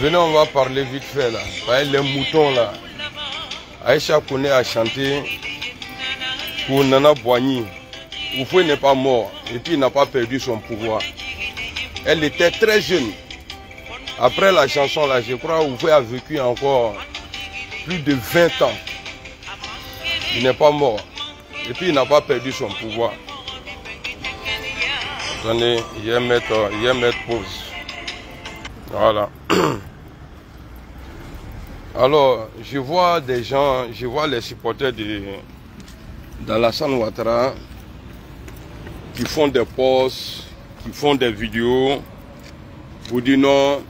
Venez, on va parler vite fait là. Voyez les moutons là. Aïcha Koné a chanté pour Nana Boigny. Oufoué n'est pas mort et puis il n'a pas perdu son pouvoir. Elle était très jeune. Après la chanson là, je crois Oufoué a vécu encore plus de 20 ans. Il n'est pas mort. Et puis il n'a pas perdu son pouvoir. Attendez, il va mettre pause. Voilà. Alors, je vois des gens, je vois les supporters d'Alassane Ouattara qui font des posts, qui font des vidéos pour dire non,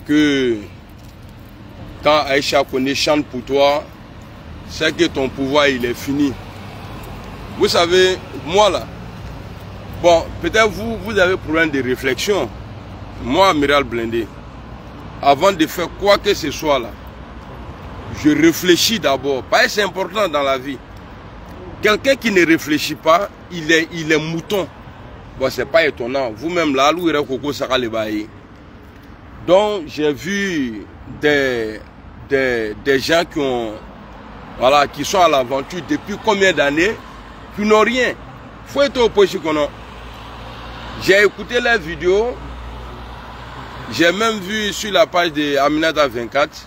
que quand Aïcha Koné chante pour toi, c'est que ton pouvoir il est fini. Vous savez, moi là, bon, peut-être vous avez problème de réflexion. Moi, Amiral Blindé, avant de faire quoi que ce soit là, je réfléchis d'abord. Parce que c'est important dans la vie. Quelqu'un qui ne réfléchit pas, il est mouton. Bon, c'est pas étonnant. Vous-même là, donc, j'ai vu des gens qui sont à l'aventure depuis combien d'années, qui n'ont rien. Faut être au point. J'ai écouté leurs vidéos. J'ai même vu sur la page de Aminata 24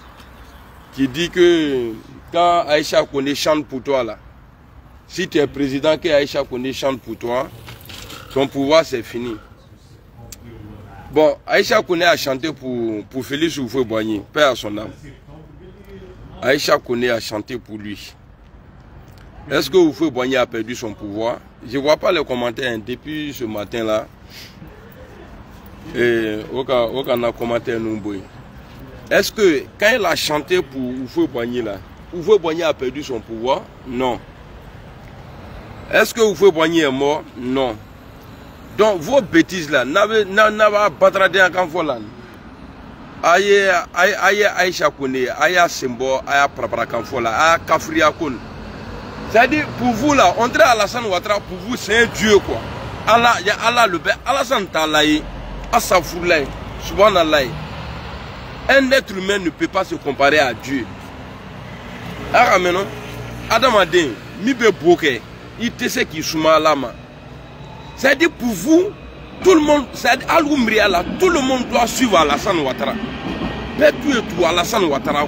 qui dit que quand Aïcha Koné chante pour toi là, si tu es président que Aïcha Koné chante pour toi, ton pouvoir c'est fini. Bon, Aïcha Koné a chanté pour Félix Houphouët-Boigny, père à son âme. Aïcha Koné a chanté pour lui. Est-ce que Houphouët-Boigny a perdu son pouvoir? Je ne vois pas les commentaires hein, depuis ce matin là. Et aucun a commenté nous. Est-ce que quand il a chanté pour Houphouët-Boigny là, Houphouët-Boigny a perdu son pouvoir? Non. Est-ce que Houphouët-Boigny est mort? Non. Donc vos bêtises là, n'avez pas de en Kanfolan. Aïe Aïcha Koné, aïe Sembo, aïe Prapra Kanfola, aïe Kafria Koun. C'est-à-dire pour vous là, André Alassane Ouattara, pour vous c'est un dieu quoi. Allah, il y a Allah le père, Alassane Talaï. Asafoulay, subhanallah. Un être humain ne peut pas se comparer à Dieu. Adam Adin, Mibe Boke, il te sait qu'il souma lama. C'est-à-dire pour vous, tout le monde, c'est-à-dire tout le monde doit suivre Alassane Ouattara. Tout et tout, Alassane Ouattara.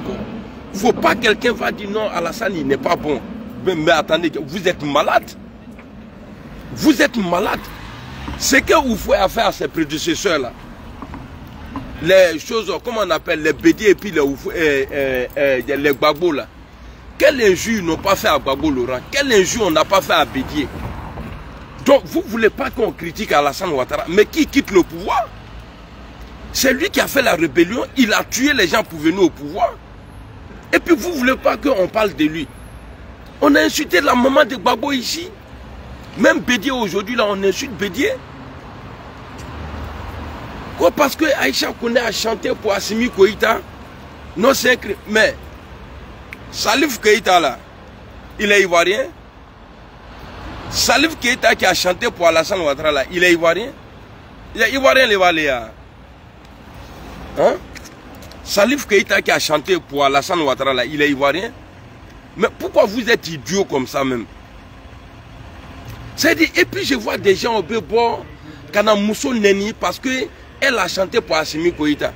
Il ne faut pas que quelqu'un va dire non, Alassane il n'est pas bon. Mais attendez, vous êtes malade. Vous êtes malade. Ce que vous faites à faire à ses prédécesseurs là, les choses, comment on appelle, les bédiers et puis les gbagbo là, quel injure n'ont pas fait à Gbagbo Laurent, quel injure on n'a pas fait à Bédier. Donc vous ne voulez pas qu'on critique Alassane Ouattara, mais qui quitte le pouvoir? C'est lui qui a fait la rébellion, il a tué les gens pour venir au pouvoir. Et puis vous ne voulez pas qu'on parle de lui. On a insulté la maman de Gbagbo ici. Même Bédier aujourd'hui, là, on insulte Bédier. Quoi, parce que Aïcha Koné a chanté pour Assimi Koïta? Non, c'est un crime. Mais, Salif Keïta, là, il est ivoirien. Salif Keïta qui a chanté pour Alassane Ouattara, là, il est ivoirien. Il est ivoirien, les Valéas. Hein? Salif Keïta qui a chanté pour Alassane Ouattara, là, il est ivoirien. Mais pourquoi vous êtes idiot comme ça même? C'est-à-dire, et puis je vois des gens au bébord, Kana Mousso Neni, parce qu'elle a chanté pour Assimi Koïta.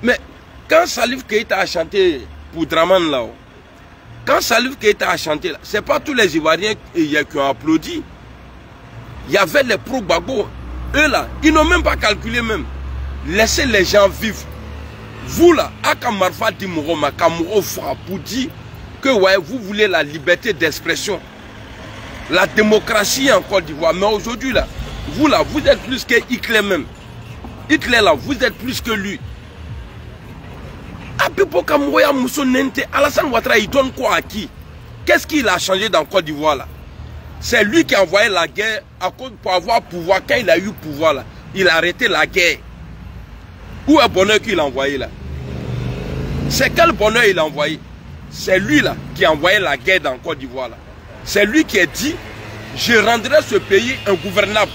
Mais quand Salif Keïta a chanté pour Draman là, quand Salif Keïta a chanté, ce n'est pas tous les Ivoiriens qui ont applaudi. Il y avait les pro-Gbagbo. Eux là, ils n'ont même pas calculé même. Laissez les gens vivre. Vous là, Akamarfa Dimoro, Makamoro Fra, pour dire que ouais, vous voulez la liberté d'expression. La démocratie en Côte d'Ivoire. Mais aujourd'hui, là, vous êtes plus que Hitler même. Hitler, là, vous êtes plus que lui. Alassane Ouattara, il donne quoi à qui? Qu'est-ce qu'il a changé dans Côte d'Ivoire, là? C'est lui qui a envoyé la guerre pour avoir pouvoir. Quand il a eu pouvoir, là, il a arrêté la guerre. Où est le bonheur qu'il a envoyé, là? C'est quel bonheur il a envoyé? c'est lui là qui a envoyé la guerre dans Côte d'Ivoire. C'est lui qui a dit, je rendrai ce pays ingouvernable.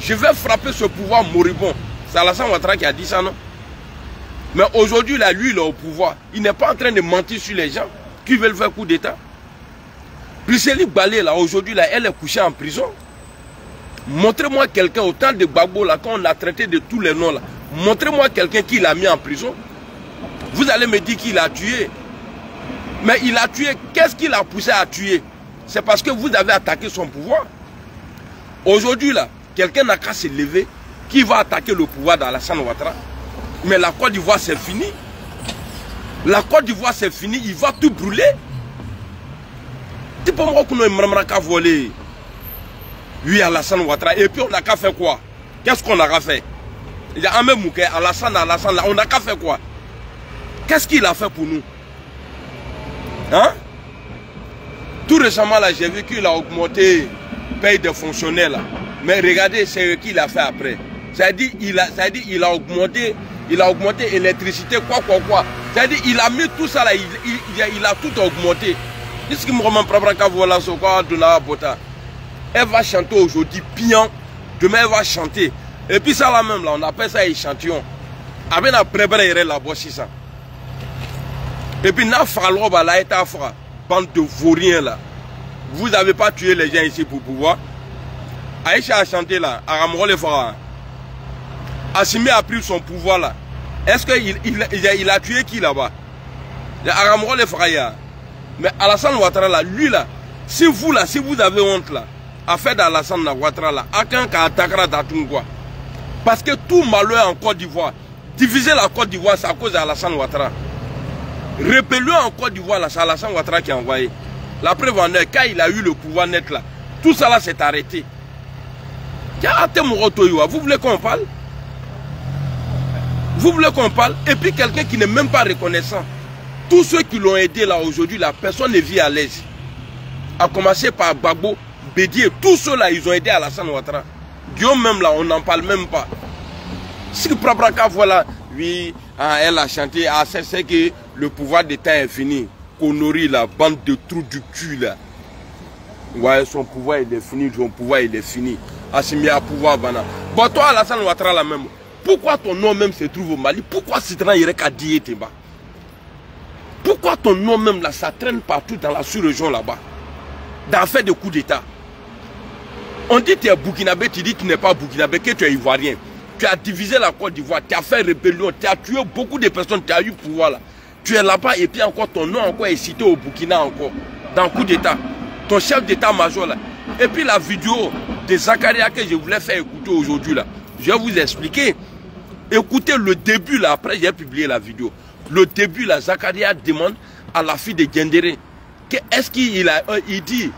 Je vais frapper ce pouvoir moribond. C'est Alassane Ouattara qui a dit ça, non? Mais aujourd'hui, là, lui, il est au pouvoir. Il n'est pas en train de mentir sur les gens qui veulent faire coup d'État. Priscilly Balé, là, aujourd'hui, là, elle est couchée en prison. Montrez-moi quelqu'un, au temps de Gbagbo, là, quand on a traité de tous les noms, là. Montrez-moi quelqu'un qui l'a mis en prison. Vous allez me dire qu'il a tué. Mais il a tué. Qu'est-ce qui l'a poussé à tuer? C'est parce que vous avez attaqué son pouvoir. Aujourd'hui, là, quelqu'un n'a qu'à se lever qui va attaquer le pouvoir d'Alassane Ouattara. Mais la Côte d'Ivoire, c'est fini. La Côte d'Ivoire, c'est fini. Il va tout brûler. Tu peux me reconnaître qu'à voler. Oui, Alassane Ouattara. Et puis, on n'a qu'à faire quoi? Qu'est-ce qu'on a fait? Il y a un même Mouké, Alassane, là. On n'a qu'à faire quoi? Qu'est-ce qu'il a fait pour nous? Hein? Tout récemment, là, j'ai vu qu'il a augmenté paye des fonctionnaires, là. Mais regardez, c'est ce qu'il a fait après. C'est-à-dire, il a augmenté l'électricité, quoi. C'est-à-dire, il a mis tout ça, là, il a tout augmenté. Qu'est-ce qui me remet à voilà ce quoi de la bota? Elle va chanter aujourd'hui, pion. Demain, elle va chanter. Et puis ça, là même, là, on appelle ça échantillon. Avec la préparé la bosse, ça. Et puis, na fallo là, est à faire. Bande de vauriens là. Vous n'avez pas tué les gens ici pour pouvoir. Aïcha a chanté là. Aramro le fera. Assimi a pris son pouvoir là. Est-ce qu'il a tué qui là-bas? Aramro le fera. Mais Alassane Ouattara là, lui là, si vous avez honte là, à faire d'Alassane Ouattara là, aucun qui attaquera d'Atoungwa. Parce que tout malheur en Côte d'Ivoire, diviser la Côte d'Ivoire, c'est à cause d'Alassane Ouattara. Rébellion en Côte d'Ivoire, c'est Alassane Ouattara qui a envoyé. La preuve en est, quand il a eu le pouvoir net là, tout ça là s'est arrêté. Vous voulez qu'on parle? Vous voulez qu'on parle? Et puis quelqu'un qui n'est même pas reconnaissant. Tous ceux qui l'ont aidé là aujourd'hui, la personne ne vit à l'aise. A commencer par Gbagbo, Bédié, tous ceux là, ils ont aidé Alassane Ouattara. Guillaume même là, on n'en parle même pas. Si Prabraka voilà, oui, elle a chanté, c'est que le pouvoir d'État est fini. Konori, la bande de trous du cul là. Ouais, son pouvoir il est fini, son pouvoir il est fini. Assimi à pouvoir, bana. Bon, toi, Alassane Ouattara là même, pourquoi ton nom même se trouve au Mali? Pourquoi Citran Yerek a dit Teba? Pourquoi ton nom même là, ça traîne partout dans la sous-région là-bas? Dans fait de coups d'État. On dit que tu es Burkinabé, tu dis que tu n'es pas Burkinabé, que tu es Ivoirien. Tu as divisé la Côte d'Ivoire, tu as fait rébellion, tu as tué beaucoup de personnes, tu as eu pouvoir là. Tu es là-bas et puis encore ton nom encore est cité au Burkina encore. Dans coup d'État. Ton chef d'État-major là. Et puis la vidéo de Zakaria que je voulais faire écouter aujourd'hui là. Je vais vous expliquer. Écoutez le début là, après j'ai publié la vidéo. Le début là, Zakaria demande à la fille de Gendéré que est-ce qu'il dit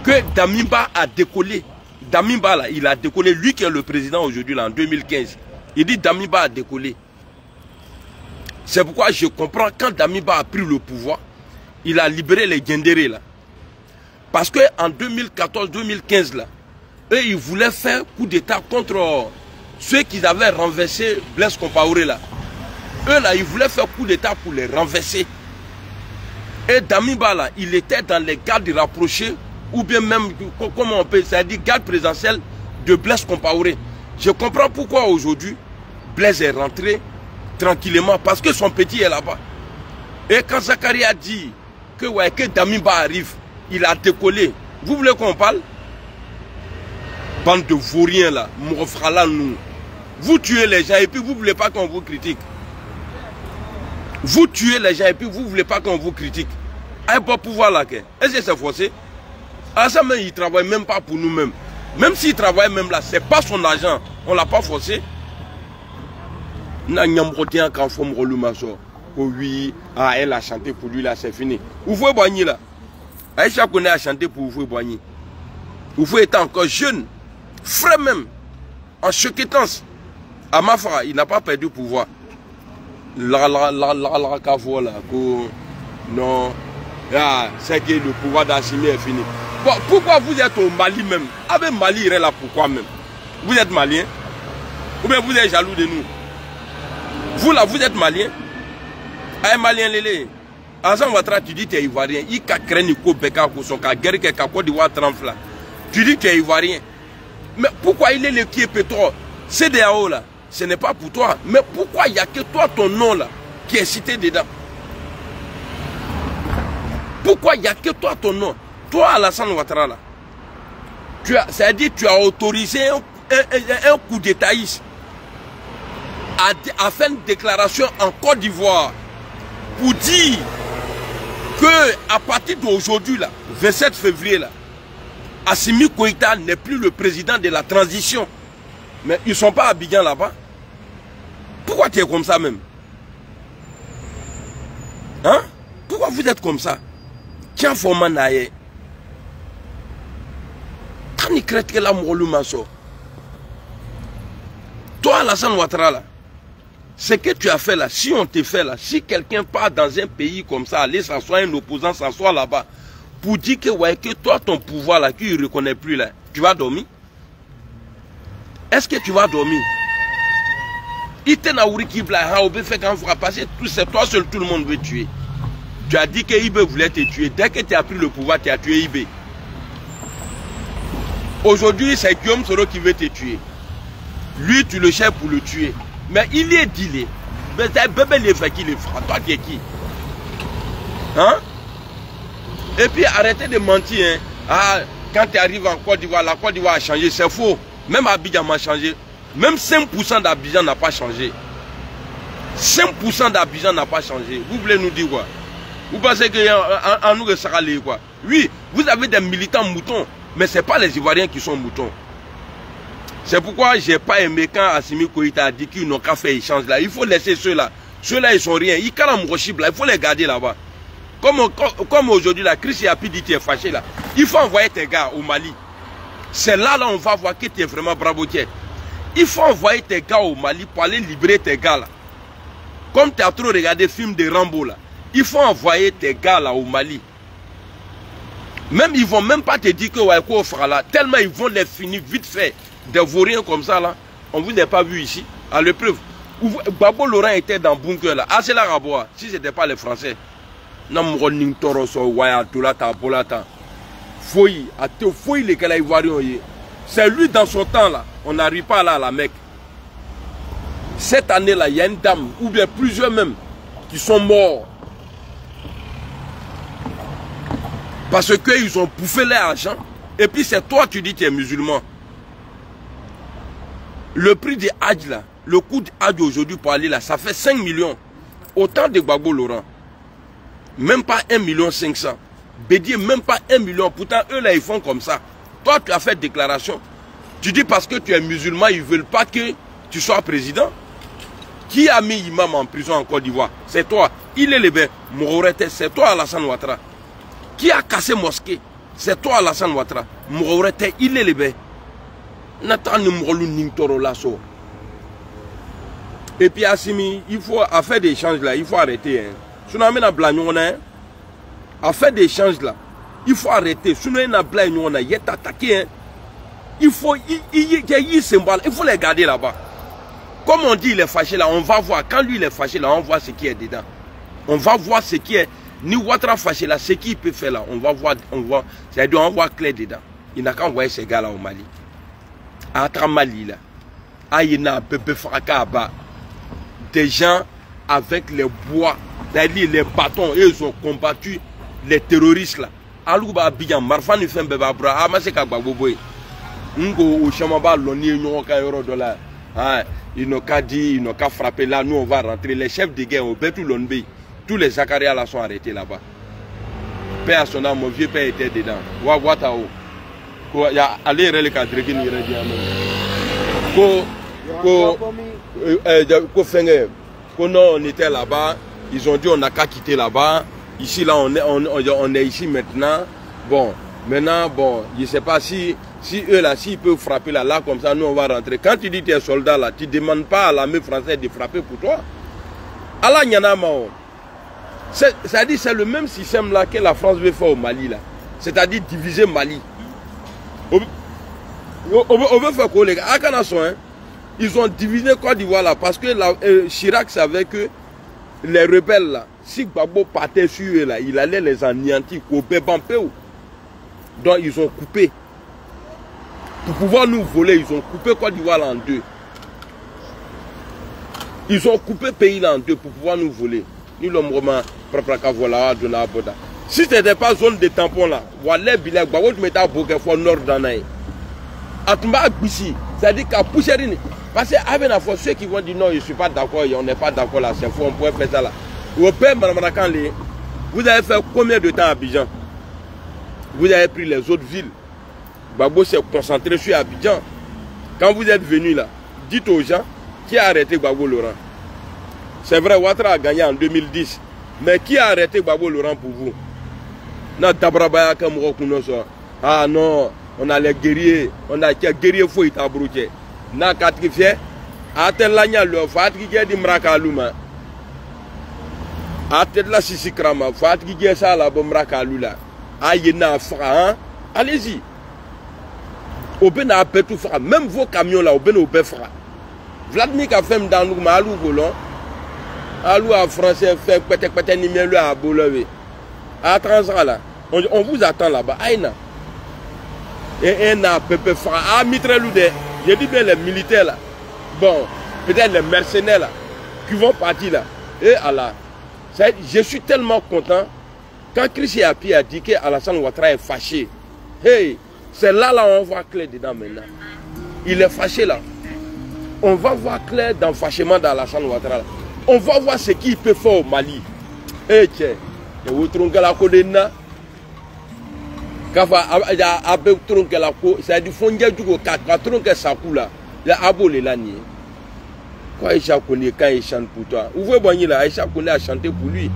que Damiba a décollé. Damiba là, il a décollé, lui qui est le président aujourd'hui là en 2015. Il dit Damiba a décollé. C'est pourquoi je comprends quand Damiba a pris le pouvoir, il a libéré les Gendéré là. Parce que en 2014-2015 là, eux ils voulaient faire coup d'État contre ceux qui avaient renversé Blaise Compaoré là. Eux là, ils voulaient faire coup d'État pour les renverser. Et Damiba là, il était dans les gardes rapprochés, ou bien même, comment on peut, c'est-à-dire garde présidentielle de Blaise Compaoré. Je comprends pourquoi aujourd'hui, Blaise est rentré tranquillement, parce que son petit est là-bas. Et quand Zakaria dit que, ouais, que Damiba arrive, il a décollé. Vous voulez qu'on parle? Bande de vauriens là, Mofrala nous. Vous tuez les gens et puis vous ne voulez pas qu'on vous critique. Vous tuez les gens et puis vous ne voulez pas qu'on vous critique. Un bon pouvoir là, est-ce que c'est forcé? À ça même, il ne travaille même pas pour nous-mêmes. Même s'il travaille même là, ce n'est pas son argent. On ne l'a pas forcé. Oui, elle a chanté pour lui là, c'est fini. Ouvre Boigny là. Aïcha connaît a chanté pour Ouvre Boigny. Ouvre était encore jeune, frais même, en choquetance. À Mafra, il n'a pas perdu le pouvoir. Non, c'est que le pouvoir d'Assimi est fini. Bon, pourquoi vous êtes au Mali même? Avec Mali, il est là pourquoi même? Vous êtes malien? Ou bien vous êtes jaloux de nous? Vous là, vous êtes malien? Un malien lélé. Alassane Ouattara, tu dis que tu es ivoirien. Il a créé Nico Beka, son guerre qui a Côte d'Ivoire trempe. Tu dis que tu es ivoirien. Mais pourquoi il est le qui est pétrole? CEDEAO là, ce n'est pas pour toi. Mais pourquoi il n'y a que toi, ton nom là, qui est cité dedans? Pourquoi il n'y a que toi, ton nom? Toi, Alassane Ouattara là, c'est-à-dire tu as autorisé un coup d'étaïsme à faire une déclaration en Côte d'Ivoire pour dire que à partir d'aujourd'hui là, 27 février là, Assimi Goïta n'est plus le président de la transition. Mais ils ne sont pas à Abidjan là-bas. Pourquoi tu es comme ça même? Hein? Pourquoi vous êtes comme ça? Tiens, Foman Naye. Tani crête que la moulu maso. Toi, Alassane Ouattara là, ce que tu as fait là, si on te fait là, si quelqu'un part dans un pays comme ça, aller s'asseoir, un opposant s'asseoir là-bas, pour dire que, ouais, que toi, ton pouvoir là, qu'il ne reconnaît plus là, tu vas dormir? Est-ce que tu vas dormir? Il te n'a ouvri qui bla, fait quand vous passer, c'est toi seul, tout le monde veut tuer. Tu as dit que Ibé voulait te tuer. Dès que tu as pris le pouvoir, tu as tué Ibé. Aujourd'hui, c'est Guillaume Soro qui veut te tuer. Lui, tu le cherches pour le tuer. Mais il est dealé. Mais c'est bébé les fait qui les fera. Toi, tu es qui? Hein? Et puis, arrêtez de mentir. Hein? Ah, quand tu arrives en Côte d'Ivoire, la Côte d'Ivoire a changé. C'est faux. Même Abidjan m'a changé. Même 5% d'Abidjan n'a pas changé. 5% d'Abidjan n'a pas changé. Vous voulez nous dire quoi? Vous pensez qu'en nous, ça va aller quoi? Oui, vous avez des militants moutons, mais ce n'est pas les Ivoiriens qui sont moutons. C'est pourquoi je n'ai pas aimé quand Assimi Goïta a dit qu'ils n'ont qu'à faire échange là. Il faut laisser ceux-là. Ceux-là, ils ne sont rien. Ils calant là. Il faut les garder là-bas. Comme aujourd'hui, la crise a pu dire que tu es fâché là. Il faut envoyer tes gars au Mali. C'est là, on va voir que tu es vraiment bravo. Il faut envoyer tes gars au Mali pour aller libérer tes gars là. Comme tu as trop regardé le film de Rambo là. Il faut envoyer tes gars là au Mali. Même ils vont même pas te dire que ouais, quoi fera là. Tellement ils vont les finir vite fait. Des vauriens comme ça là. On vous a pas vu ici. À l'épreuve. Babo Laurent était dans le bunker là. Ah c'est là Raboa. Si ce n'était pas les Français. Non m'roning toroso waya tulata polata. Foyi. Ate foyi les gars ivoiriens. C'est lui dans son temps là. On n'arrive pas là à la Mecque. Cette année là, il y a une dame ou bien plusieurs même qui sont morts. Parce qu'ils ont bouffé leur argent. Et puis c'est toi, tu dis que tu es musulman. Le prix des Hadj là, le coût de Hadj aujourd'hui pour aller là, ça fait 5 millions. Autant de Gbagbo Laurent. Même pas 1,5 million. Bédier, même pas 1 million. Pourtant, eux là, ils font comme ça. Toi, tu as fait déclaration. Tu dis parce que tu es musulman, ils ne veulent pas que tu sois président. Qui a mis Imam en prison en Côte d'Ivoire? C'est toi. Il est le bé. Mourorete, c'est toi, Alassane Ouattara. Qui a cassé mosquée? C'est toi, Alassane Ouattara. Mourorete, il est le bé. Et puis Assimi, il faut à faire des échanges là, il faut arrêter. Sinon, on a blagnon à faire des échanges là, il faut arrêter. Sinon, on a blagnon il est attaqué. Il faut les garder là-bas. Comme on dit, il est fâché là, on va voir. Quand lui il est fâché là, on voit ce qui est dedans. On va voir ce qui est. Ni Ouattara fâché là, ce qu'il peut faire là, on va voir. C'est-à-dire, on voit clair dedans. Il n'a qu'à envoyer ces gars là au Mali. À Mali là. Il y a un bébé fracas bas. Des gens avec les bois, c'est-à-dire les bâtons, et ils ont combattu les terroristes là. Alouba Abidjan, Marfan fait un bébé à bras, Amaseka Baboboy. Ngo Chamaba Loni, ils n'ont qu'à dire, ils n'ont qu'à frapper là, nous on va rentrer. Les chefs de guerre au Betou Lonbe, tous les Zakaria là sont arrêtés là-bas. Père à son âme, mon vieux père était dedans. Wawatao. Allez, les cadres qui nous on était là-bas, ils ont dit on n'a qu'à quitter là-bas. Ici là on est ici maintenant. Bon, maintenant bon, je ne sais pas si eux là, s'ils peuvent frapper là comme ça, nous on va rentrer. Quand tu dis que tu es soldat là, tu ne demandes pas à l'armée française de frapper pour toi. Allah Nyanamao. C'est-à-dire c'est le même système là que la France veut faire au Mali là. C'est-à-dire diviser Mali. On veut faire quoi les gars? À Canasson, hein? Ils ont divisé Côte d'Ivoire là parce que Chirac savait que les rebelles là, si Gbagbo partait sur eux là, il allait les anéantir. Donc ils ont coupé. Pour pouvoir nous voler, ils ont coupé Côte d'Ivoire en deux. Ils ont coupé le pays là en deux pour pouvoir nous voler. Nous l'homme romain, voilà, de la Boda. Si ce n'était pas zone de tampon là, voilà, Bilal, Gbagbo, tu mettais à Bourg-Fort Nord d'Anaï. Atumba Bissi, c'est-à-dire qu'à Poucherine, parce qu'avec la fois, ceux qui vont dire non, je ne suis pas d'accord, on n'est pas d'accord là, c'est faux, on pourrait faire ça là. Au père, vous avez fait combien de temps à Abidjan? Vous avez pris les autres villes. Gbagbo s'est concentré sur Abidjan. Quand vous êtes venu là, dites aux gens qui a arrêté Gbagbo Laurent. C'est vrai, Ouattara a gagné en 2010. Mais qui a arrêté Gbagbo Laurent pour vous? Ah non, on a les guerriers, on a les guerriers fou et tabrouché. Na katrifie, atel la nya lo, fatki di mraka luma. Atel la sisi krama, fatki ça la bomraka lula. Ayena fra, allez-y. Oben a tout fra, même vos camions là, Oben obe fra. Vladimir a fait dans nous malou volant. Alou à français fait peut-être numéro à Boulevé. À Transra là, on vous attend là-bas. Aïna. Et un a peu fra. Ah, Mitreloudé. Je dis bien les militaires là. Bon, peut-être les mercenaires là. Qui vont partir là. Et Allah. Je suis tellement content. Quand Chrissy Api a dit qu'Alassane Ouattara est fâché. Hey, c'est là on voit clair dedans maintenant. Il est fâché là. On va voir clair dans le fâchement d'Alassane Ouattara. On va voir ce qu'il peut faire au Mali. Eh tiens, et vous trouvez la codena. Kafa abe tronke la ko, c'est du fond du ko 4 tronke sa kula. La abole la ni. Quoi Aïcha connaît quand il chante pour toi. Vous voyez Boigny là, Aïcha connaît à chanter pour lui.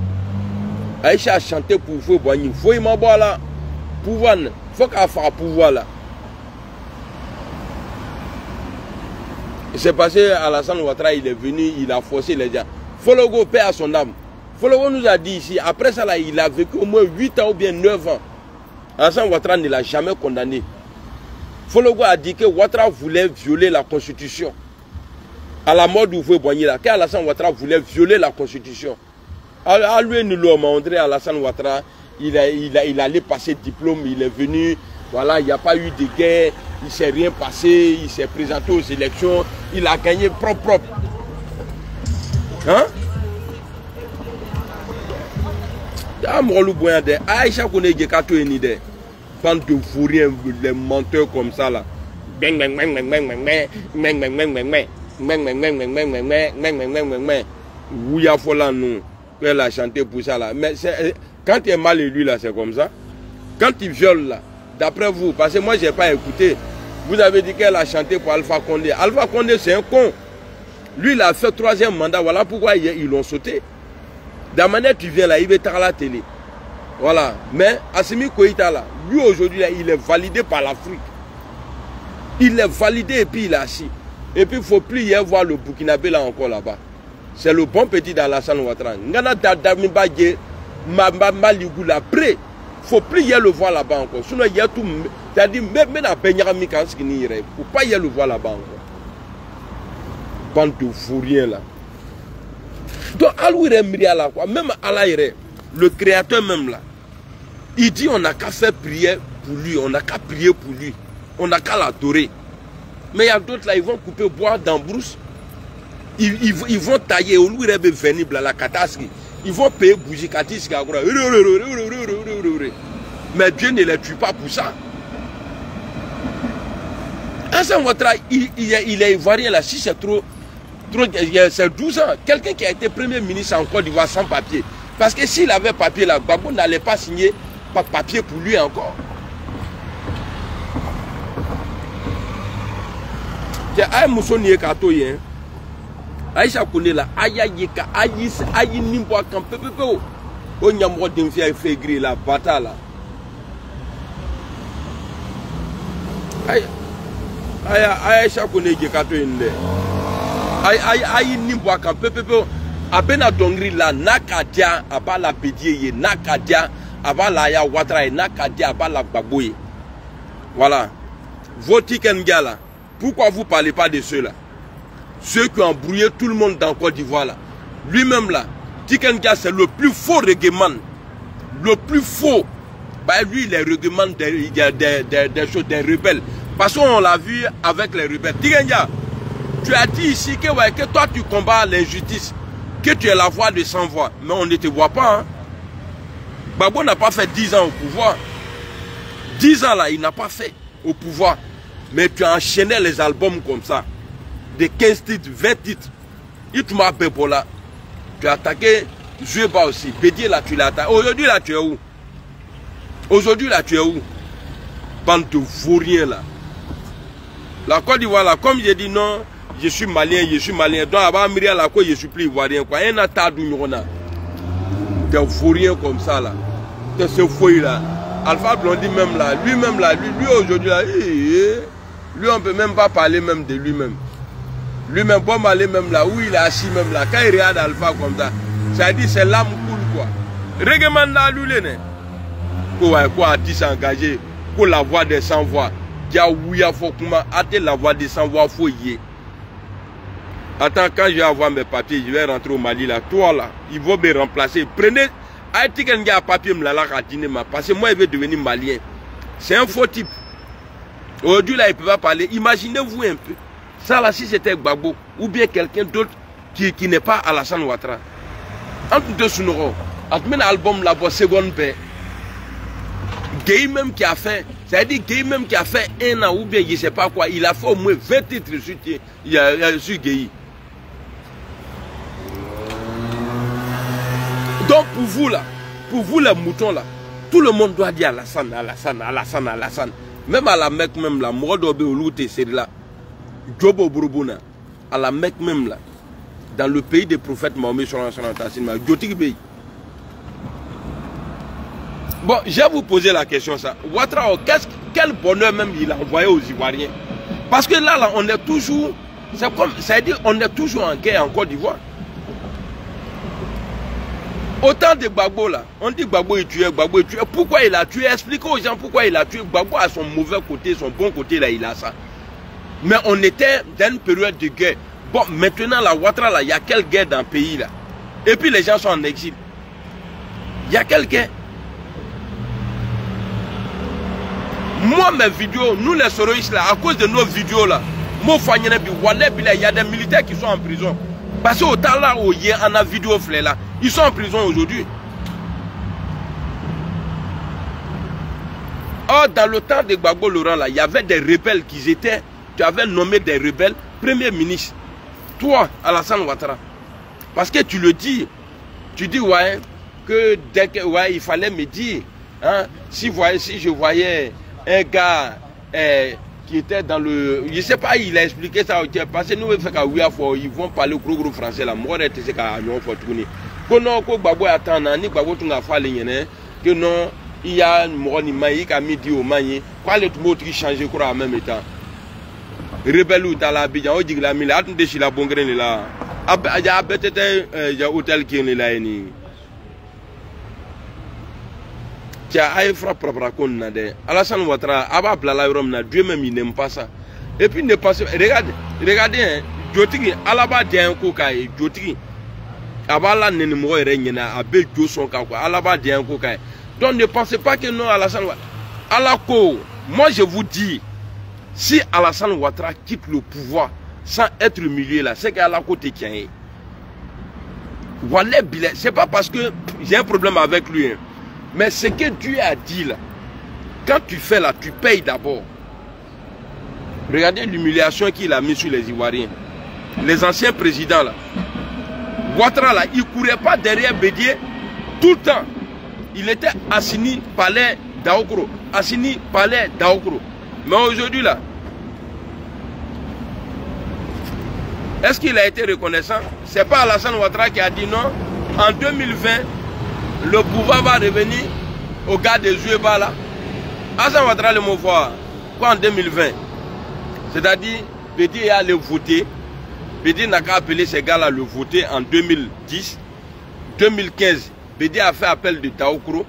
Aïcha a chanté pour vous Boigny. Faut y m'avoir là. Pouvoir, faut qu'à faire pouvoir là. C'est passé à Alassane Ouattara, il est venu, il a forcé les gens. Fologo paix à son âme. Fologo nous a dit ici, après ça là, il a vécu au moins 8 ans ou bien 9 ans. Alassane Ouattara ne l'a jamais condamné. Fologo a dit que Ouattara voulait violer la constitution. À la mort d'Ouvoué Boigny là, qu'Alassane Ouattara voulait violer la constitution. À lui, nous l'avons montré, Alassane Ouattara, il allait passer diplôme, il est venu, voilà, il n'y a pas eu de guerre, il ne s'est rien passé, il s'est présenté aux élections, il a gagné propre. Hein? Aïcha connaît Gekato et Nide. Bande de fourriens, les menteurs comme ça là. Ouya Fola nous, elle a chanté pour ça là. Mais quand il est mal élu là, c'est comme ça. Quand il viole là, d'après vous, parce que moi j'ai pas écouté, vous avez dit qu'elle a chanté pour Alpha Condé. Alpha Condé c'est un con. Lui il a fait 3e mandat, voilà pourquoi ils l'ont sauté. De la manière tu viens là, il va être à la télé. Voilà. Mais Assimi Koïta là, lui aujourd'hui il est validé par l'Afrique. Il est validé et puis il est assis. Et puis il ne faut plus y voir le Burkinabé là encore là-bas. C'est le bon petit d'Alassane Ouattara. Ngana Dadamibadje, Maligou là, prêt. Il ne faut plus y le voir là-bas encore. Sinon il y a tout. C'est-à-dire même à Benyarami quand il n'y irait. Il ne faut pas y le voir là-bas encore. Bande de fourriens là. Donc, là, même Alaïre, le créateur même là, il dit on n'a qu'à faire prier pour lui, on n'a qu'à prier pour lui, on n'a qu'à l'adorer. Mais il y a d'autres là, ils vont couper bois dans brousse, ils vont tailler, au lieu de venir à la catastrophe, ils vont payer bougie katisque. Mais Dieu ne les tue pas pour ça. Alassane Ouattara, il est ivoirien là, si c'est trop. C'est 12 ans. Quelqu'un qui a été premier ministre en Côte d'Ivoire sans papier. Parce que s'il avait papier là, Gbagbo n'allait pas signer pas papier pour lui encore. Aïe Moussoni Kato yen. Aïcha connaît là. Aïe Yeka. Aïe Nimbo Kampe. On y a mort d'un fait gris la bataille là. Aïcha connaît Kato yen. Aïe Nimbo Kampe. Abena Dongri la Nakadia abala Bédié Nakadia abala ya Ouattara Nakadia abala Gbagbo. Voilà. Voti Kengala. Pourquoi vous ne parlez pas de ceux-là? Ceux qui ont embrouillé tout le monde dans Côte d'Ivoire là. Lui-même là, Tikenga, c'est le plus faux reggaeman. Le plus faux. Bah, lui, il est reggaeman des choses, des rebelles. Parce qu'on l'a vu avec les rebelles. Tikenga, tu as dit ici que, ouais, que toi, tu combats l'injustice. Que tu es la voix de sans voix. Mais on ne te voit pas. Hein. Gbagbo n'a pas fait 10 ans au pouvoir. 10 ans là, il n'a pas fait au pouvoir. Mais tu as enchaîné les albums comme ça. De 15 titres, 20 titres. Ituma Bebola. Tu as attaqué Zueba aussi. Bédier là, tu l'as attaqué. Aujourd'hui là, tu es où? Aujourd'hui là, tu es où? Bande de vauriens là. La Côte d'Ivoire là, comme j'ai dit non, je suis malien, je suis malien. Donc avant Myriam la Côte, je suis plus ivoirien quoi. Un attaque d'Union. Des vauriens comme ça là. De ce fouille là. Alpha Blondy même là, lui-même là, lui aujourd'hui là, lui on peut même pas parler même de lui-même. Lui-même, bon aller même là, où il est assis même là, quand il regarde Alpha comme ça, ça dit c'est l'âme cool quoi. Règlement là, lui le quoi, artiste engagé, pour la voix des sans voix. Dia ouya faut comment hâter la voix des sans voix, faut y. Attends, quand je vais avoir mes papiers, je vais rentrer au Mali là, toi là, il va me remplacer. Prenez, Aïti qu'il y a un papier, parce que moi il veut devenir malien. C'est un faux type. Aujourd'hui là, il ne peut pas parler. Imaginez-vous un peu. Ça là, si c'était Gbagbo, ou bien quelqu'un d'autre qui n'est pas Alassane Ouattara. En tout cas, sur nous, un album là, pour seconde paix. Gay même qui a fait, c'est-à-dire Gay même qui a fait 1 an, ou bien je ne sais pas quoi, il a fait au moins 20 titres sur Gay. Donc pour vous les moutons là, tout le monde doit dire Alassane, Alassane, Alassane, Alassane. Même à la Mecque même là, Mourodobe Ouloute c'est là. Jobo Bouroubouna, à la Mecque même là, dans le pays des prophètes Mahomet sur l'ancien Djotigi. Bon, je vais vous poser la question ça. Ouattara, quel bonheur même il a envoyé aux Ivoiriens? Parce que là, on est toujours, c'est comme, ça veut dire, on est toujours en guerre en Côte d'Ivoire. Autant de Gbagbo là, on dit Gbagbo est tué, Gbagbo est tué. Pourquoi il a tué? Expliquez aux gens pourquoi il a tué. Gbagbo a son mauvais côté, son bon côté là, il a ça. Mais on était dans une période de guerre. Bon, maintenant, la Ouattara, là, il y a quelle guerre dans le pays, là? Et puis, les gens sont en exil. Il y a quelle guerre? Moi, mes vidéos, nous, les soroïstes, là, à cause de nos vidéos, là, il y a des militaires qui sont en prison. Parce qu'au temps là, où il y a une vidéo, là, ils sont en prison aujourd'hui. Or, dans le temps de Gbagbo Laurent, là, il y avait des rebelles qui étaient... Tu avais nommé des rebelles premier ministre. Toi, Alassane Ouattara. Parce que tu le dis. Tu dis, ouais, que dès que, ouais, il fallait me dire. Hein, si je voyais un gars qui était dans le... Je ne sais pas, il a expliqué ça. Parce que nous, ils vont parler gros français là. Moi, je sais qu'on faut tourner. Que non, que Gbagbo attend, ni Gbagbo tu n'as pas les que non, il y a un mot qui a mis au manier. Quoi, les mots qui changent en même temps. Rebelle ou tala Abidjan, on dit que la mille, attends de chez la bongraine là. Il y a peut-être un hôtel qui est là. Tiens, il frappe propre à qu'on a des. Alassane Ouattara, Abba Blalaïrom n'a Dieu même il n'aime pas ça. Et puis ne passe. Regardez, hein, Jotigi, Alaba d'un cocaï, Jotigi. Abba la n'aime rien, Abel Jo son kakwa, Alaba d'un cocaï. Donc ne pensez pas que non, Alassane Ouattara. Alako, moi je vous dis. Si Alassane Ouattara quitte le pouvoir sans être humilié là, c'est qu'à la côté tient. Voilà, c'est pas parce que j'ai un problème avec lui, hein, mais ce que Dieu a dit là, quand tu fais là, tu payes d'abord. Regardez l'humiliation qu'il a mis sur les Ivoiriens. Les anciens présidents là. Ouattara là, il ne courait pas derrière Bédier tout le temps. Il était assigné palais d'Aokro. Assigné palais d'Aokro. Mais aujourd'hui là, est-ce qu'il a été reconnaissant? C'est pas Alassane Ouattara qui a dit non. En 2020, le pouvoir va revenir au gars des Zueba là. Alassane Ouattara le mot fort. Quoi en 2020? C'est-à-dire, Bédier est allé voter. Bédier n'a qu'à appeler ces gars là le voter en 2010. 2015, Bédier a fait appel de Daokro.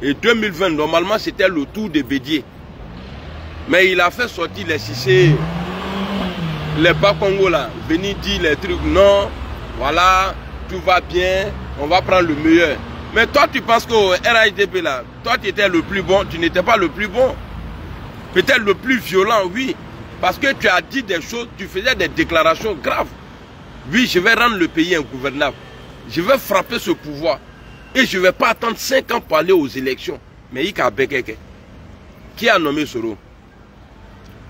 Et 2020, normalement, c'était le tour de Bédier. Mais il a fait sortir les Cissé, les Bas-Congo là, venir dire les trucs, non, voilà, tout va bien, on va prendre le meilleur. Mais toi, tu penses qu'au RHDP, là, toi, tu étais le plus bon, tu n'étais pas le plus bon. Peut-être le plus violent, oui. Parce que tu as dit des choses, tu faisais des déclarations graves. Oui, je vais rendre le pays ingouvernable. Je vais frapper ce pouvoir. Et je ne vais pas attendre 5 ans pour aller aux élections. Mais il y a Bekeke. Qui a nommé Soro?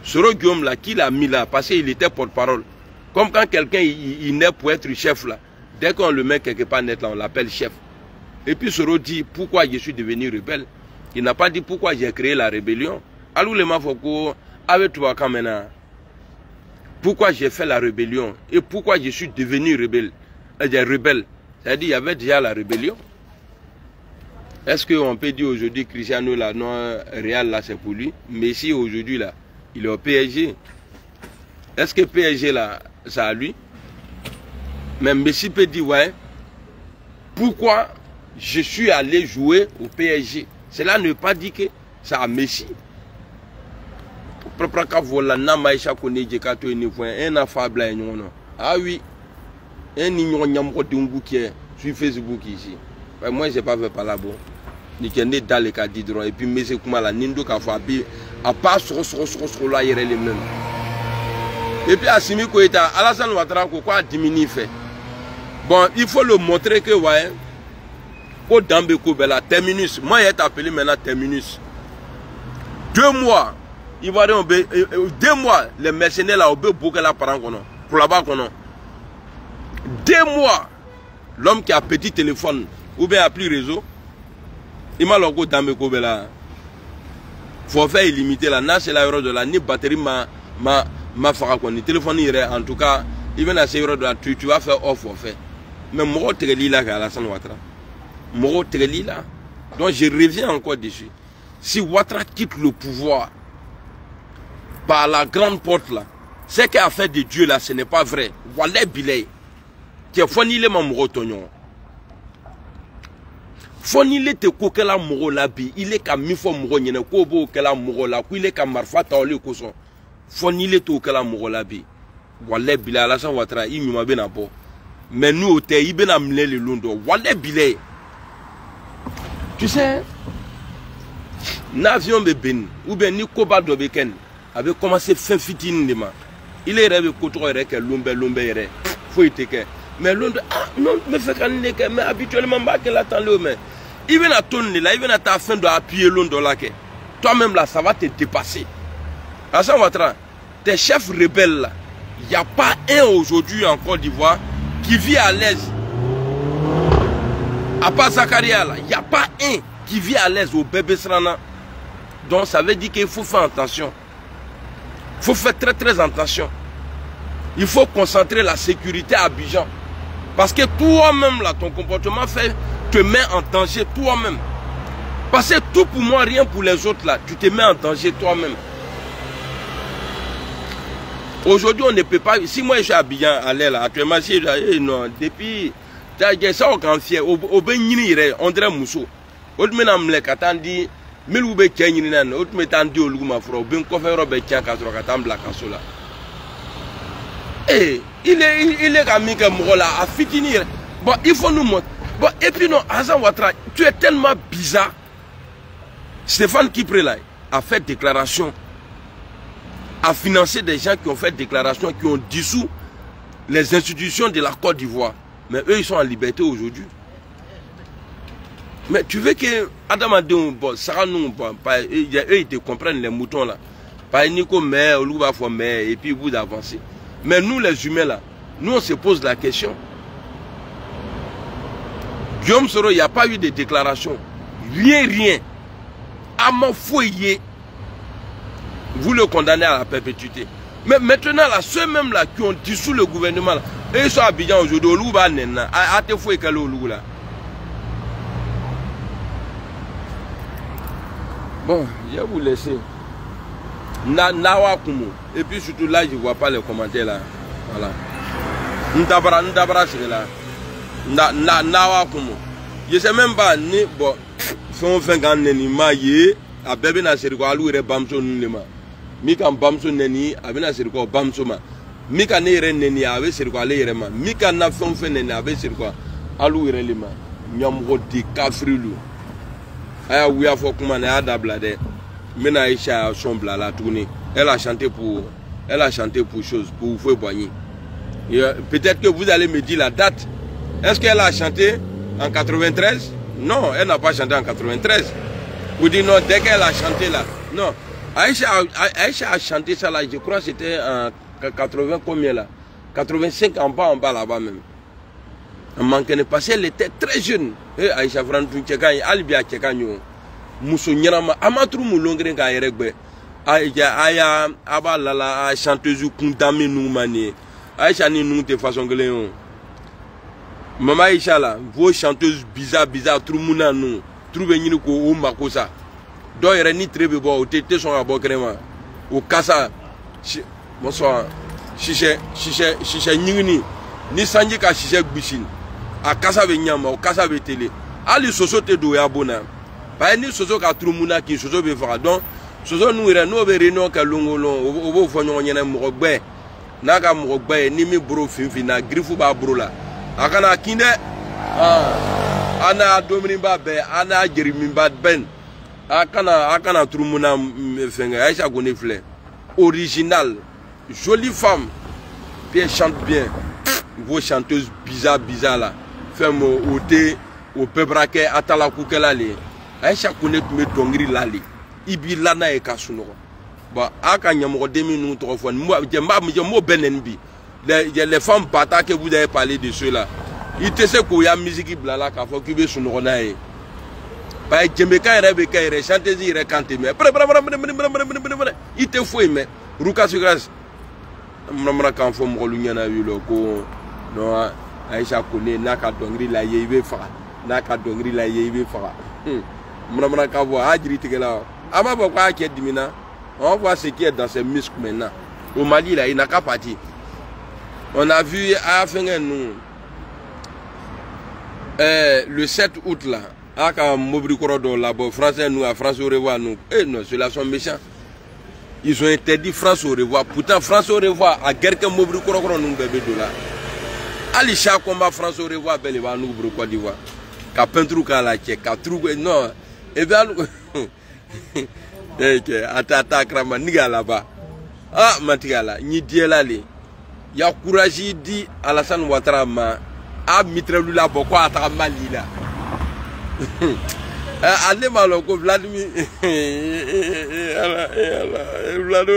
Soro Guillaume, là, qui l'a mis là? Parce qu'il était porte-parole. Comme quand quelqu'un il naît pour être chef, là. Dès qu'on le met quelque part net, là, on l'appelle chef. Et puis Soro dit pourquoi je suis devenu rebelle. Il n'a pas dit pourquoi j'ai créé la rébellion. Alors le Mafoko, avec toi quand maintenant. Pourquoi j'ai fait la rébellion et pourquoi je suis devenu rebelle. C'est-à-dire il y avait déjà la rébellion. Est-ce qu'on peut dire aujourd'hui Cristiano là, non, Real là c'est pour lui. Messi aujourd'hui là, il est au PSG. Est-ce que PSG là, c'est à lui? Mais Messi peut dire ouais, pourquoi je suis allé jouer au PSG? Cela ne veut pas dire que c'est à Messi. Ah oui, un ignorant qui est sur Facebook ici. Moi je n'ai pas fait par là-bas. Ni qui est dans les cas d'hydron. Et puis Messi Koumala, Nindo Kafabi, à part sur là, il est les mêmes. Et puis Assimi Koïta, Alassane Ouattara, quoi diminuer fait. Bon, il faut le montrer que, ouais, au Dambeko, Bella, terminus. Moi, il est appelé maintenant terminus. 2 mois, il va dire, 2 mois, les mercenaires là, au beaucoup là par an, pour là-bas, 2 mois, l'homme qui a petit téléphone, ou bien a plus réseau, il m'a logo Dambeko, Bella. Forfait illimité là, n'a c'est la euro de la, ni batterie ma fera quoi, ni téléphone irait, en tout cas, il vient à ces euros de la, tu vas faire off forfait. Mais Moro Tegeli là, Alassane Ouattara. Moro Tegeli là. Donc je reviens encore dessus. Si Ouattara quitte le pouvoir par la grande porte là, ce qu'il a fait de Dieu là, ce n'est pas vrai. Wallet Bilay. Qui est fonilé ma Moro Tognon. Fonilé te kokela Moro labi. Il est comme mifo Moro nyene kobo kela Moro la. Il est comme marfa taole koson. Fonilé te kokela Moro labi. Wallet Bilay Alassane Ouattara. Il m'a bien abo. Mais nous, au thé, il a amené le londo. Wallet Bilay. Tu sais, l'avion de Ben, ou bien Nikoba de Beken, avait commencé fin fitine de ma. Il est rêvé qu'autre est que l'ombe est. Faut y être. Mais l'ombe, ah non, mais fait qu'un mais habituellement, pas qu'elle attend le mais. Il vient à tourner là, il vient à ta fin d'appuyer l'ombe là. Toi-même là, ça va te dépasser. Alassane Ouattara, tes chefs rebelles là, il n'y a pas un aujourd'hui en Côte d'Ivoire qui vit à l'aise. À part Zakaria, il n'y a pas un qui vit à l'aise au bébé Srana. Donc ça veut dire qu'il faut faire attention. Il faut faire très attention. Il faut concentrer la sécurité à Abidjan. Parce que toi-même, là, ton comportement te met en danger toi-même. Parce que tout pour moi, rien pour les autres, là, tu te mets en danger toi-même. Aujourd'hui, on ne peut pas. Si moi je suis à Abidjan, actuellement, si non, depuis. Ça, on est fier. On dirait Mousso. On dirait Mousso. Mil ube kenyi ni nan, autre metandi au loup ma fro, ben coffre robe tient 4 black là. Eh, il est comme que Morola a fitini. Bon, il faut nous montrer. Bon, et puis non, Alassane Ouattara, tu es tellement bizarre. Stéphane Kipré là a fait déclaration, a financé des gens qui ont fait déclaration, qui ont dissous les institutions de la Côte d'Ivoire. Mais eux, ils sont en liberté aujourd'hui. Mais tu veux que Adam Adou, bon, Sarah nous, eux, ils te comprennent les moutons là. Par Nico, mais, et puis vous d'avancer. Mais nous, les humains là, nous, on se pose la question. Guillaume Soro, il n'y a pas eu de déclaration. Rien. À mon foyer, vous le condamnez à la perpétuité. Mais maintenant, là, ceux même là qui ont dissous le gouvernement là, ils sont à Abidjan aujourd'hui, au Louba Nena, à te fouer qu'elle est au Louba là. Bon, je vais vous laisser. Nawa Kumu. Et puis surtout là, je ne vois pas les commentaires là. Voilà. Ndabra c'est là. Nawa Kumu. Je ne sais même pas ni bon. Si on fait un neni maye, à bébé na seriko alu ire bamso nulema. Mika bamso neni, abena seriko bamso ma. Mika ne ire neni ave seriko ale ire ma. Mika na fait neni ave seriko. Alou irelima. Nyamgo de kafrilu. Aya ouya fo kuma na ada blade. Mena Aïcha somble la tournée. Elle a chanté pour chose, pour Foué Boigny. Peut-être que vous allez me dire la date. Est-ce qu'elle a chanté en 93? Non, elle n'a pas chanté en 93. Vous dites non, dès qu'elle a chanté là. Non. Aïcha a chanté ça là, je crois que c'était en 80 combien là? 85 en bas là-bas même. En manquant de passer, elle était très jeune. Aïcha Frantou Tchekan, Albia Tchekanyo. Moussou Nyarama, Amatrou Moulongren Kayerekbe. Aya aba lala chanteuse kundame nou mani. Aïcha ni nou de façon que léon. Maman Aïcha là, vos chanteuses bizarre troumouna nou. Trouve ni ko o makosa. Do yere ni trebe bo o tete son abo krema. O kasa bonsoir. Chiche nyingni. Ni sanji ka chiche bishin. A kasa be nyama, o kasa be télé. Ali soso te do ya bona. Pa ni soso ka troumouna ki soso be fara. Donc soso nous ira no be reno ka longolon obo fonyo nyena mogbe na ka mogbe ni mi bro finfi na grifu ba bro la akana kinde ana domini ba be ana jerimi ba ben akana trumuna fenga Aïcha Koné Flé original jolie femme puis elle chante bien vos chanteuses bizarre là femme au thé au pebrake atala kukela le Aïcha Koné me dongri lali ibi lana e kasuno ba aka nyamgo demi nous trois fois moi mo benenbi les femmes bata que vous avez parlé de ceux-là il te sait qu'il y a musique blala ka fo kibe suno na e ba jemeka rebe ka re chanter dire canter mais il te faut mais ruka sugas mramra kan fo mo lunya na yulo ko no Aïcha Koné naka dongri la yebe fa naka dongri la yebe fa mramra ka vo ajri tigela. Ama pourquoi qui est dimina? On voit ce qui est dans ses muscles maintenant. Au Mali là, il n'a qu'à partir. On a vu à nous le 7 août là, à Mobrikorodo là-bas, français nous à France au revoir nous. Eh non, ceux-là sont méchants. Ils ont interdit France au revoir. Pourtant France au revoir à guerre que Mobrikorodo nous bébé de là. Ali chaque combat France au revoir bel va nous Côte d'Ivoire. Ka peinture ka la tchèque, ka trouver non. Et bien ata krama niga là-bas. Ah matigala ni diela le. Ya courage di Alassane Ouattara ma a mitrelu la boko ata Mali là. Allez maloko Vladimir. Vlado.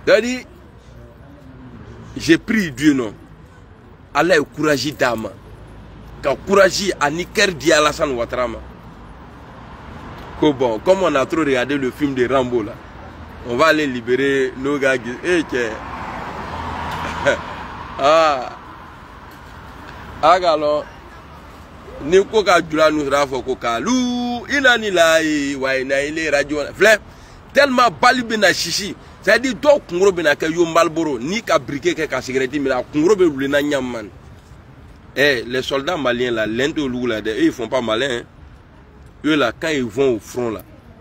Dadi j'ai pris Dieu non. Allah courage d'âme. Ka courage à Niker di Alassane Ouattara ma. Bon, comme on a trop regardé le film de Rambo là, on va aller libérer nos gars. Alors, Niko ka jula nous rafo koka lou inani la wa ina ile radio fleur tellement balibe na chichi ça dit do kungro bina ka yo malboro ni ka briquet ka cigarette mi la kungro be luna nyamman. Les soldats maliens là l'Inde lou là ils font pas malin hein. Eux là, quand ils vont au front là,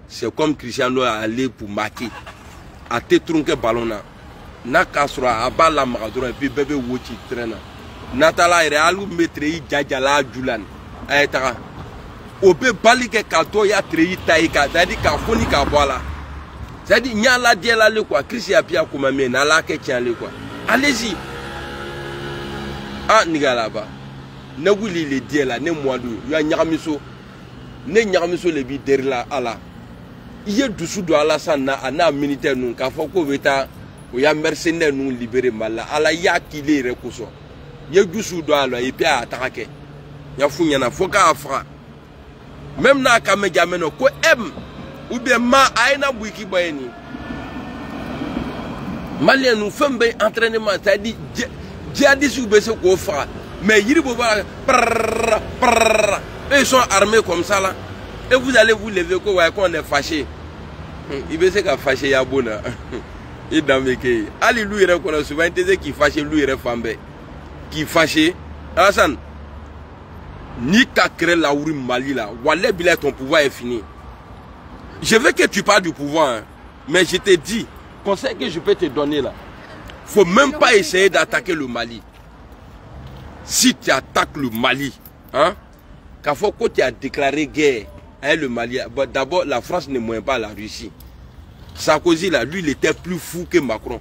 c'est comme Cristiano a allé pour marquer. A te trunquer ballon là. Na kasra aba la magadora et puis bébé woti traîne. Natala ire alu metrei jajala julan. Ayetara. Obe bali ke kato ya trei taika, c'est-à-dire ka foni ka bola. C'est-à-dire nyala diela le quoi, Christi apia kuma me na la ke tian le quoi. Allez-y. Ah niga là-bas. Ne wuli le diela ne moidu, ya nyamiso. Ne nyamiso le bi derla ala. Iye dusu do Alassane na ana militaire nous ka foko veta o ya mercenaire nous libérer mala ala ya kile rekoso. Ye dusu do ala et puis attaquer. Ya funya na foka afra. Même na kameja meno ko em ou bien ma aina buiki bayeni. Malien nous fait un entraînement, c'est-à-dire djihadistes ou bese ko fra. Mais yiribo ba ils sont armés comme ça là. Et vous allez vous lever qu'on est fâché. Il veut se faire fâché yabona. Il dameke. Ali lui reconnaît souvent qui fâché lui refambé. Qui fâché. Alassane. Ni ta créé la ouri Mali là. Wallah bilay ton pouvoir est fini. Je veux que tu parles du pouvoir hein. Mais je te dis conseil que je peux te donner là. Faut même pas essayer d'attaquer le Mali. si tu attaques le Mali, hein, quand tu as déclaré guerre à le Mali, d'abord la France ne moins pas la Russie. Sarkozy là, lui il était plus fou que Macron.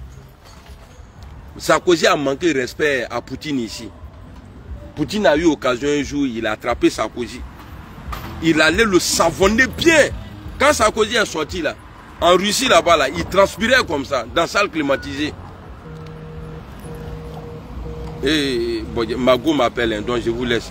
Sarkozy a manqué de respect à Poutine ici. Poutine a eu occasion un jour, il a attrapé Sarkozy. Il allait le savonner bien. Quand Sarkozy est sorti là, en Russie là-bas, là, il transpirait comme ça, dans la salle climatisée. Et bon, Mago m'appelle, hein, donc je vous laisse.